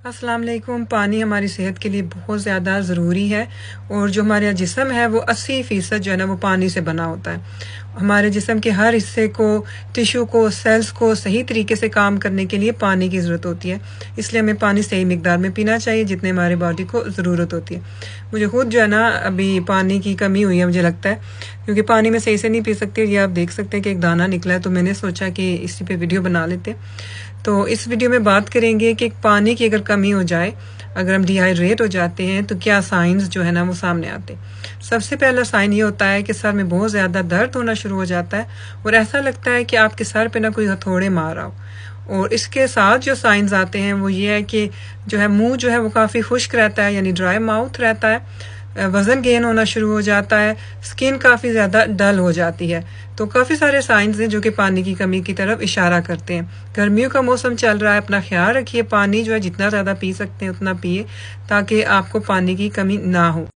अस्सलाम वालेकुम। पानी हमारी सेहत के लिए बहुत ज़्यादा ज़रूरी है और जो हमारा जिस्म है वो 80% जो है ना वो पानी से बना होता है। हमारे जिस्म के हर हिस्से को, टिश्यू को, सेल्स को सही तरीके से काम करने के लिए पानी की ज़रूरत होती है। इसलिए हमें पानी सही मिकदार में पीना चाहिए जितने हमारे बॉडी को ज़रूरत होती है। मुझे खुद जो है ना अभी पानी की कमी हुई है, मुझे लगता है, क्योंकि पानी में सही से नहीं पी सकती। ये आप देख सकते हैं कि एक दाना निकला है, तो मैंने सोचा कि इसी पे वीडियो बना लेते हैं। तो इस वीडियो में बात करेंगे कि पानी की अगर कमी हो जाए, अगर हम डिहाइड्रेट हो जाते हैं तो क्या साइंस जो है ना वो सामने आते हैं। सबसे पहला साइन ये होता है कि सर में बहुत ज़्यादा दर्द होना शुरू हो जाता है और ऐसा लगता है कि आपके सर पे ना कोई हथौड़े मार रहा हो। और इसके साथ जो साइंस आते हैं वो ये है कि जो है मुंह जो है वो काफ़ी खुश्क रहता है, यानी ड्राई माउथ रहता है, वज़न गेन होना शुरू हो जाता है, स्किन काफ़ी ज़्यादा डल हो जाती है। तो काफ़ी सारे साइंस हैं जो कि पानी की कमी की तरफ इशारा करते हैं। गर्मियों का मौसम चल रहा है, अपना ख्याल रखिए, पानी जो है जितना ज़्यादा पी सकते हैं उतना पिए ताकि आपको पानी की कमी ना हो।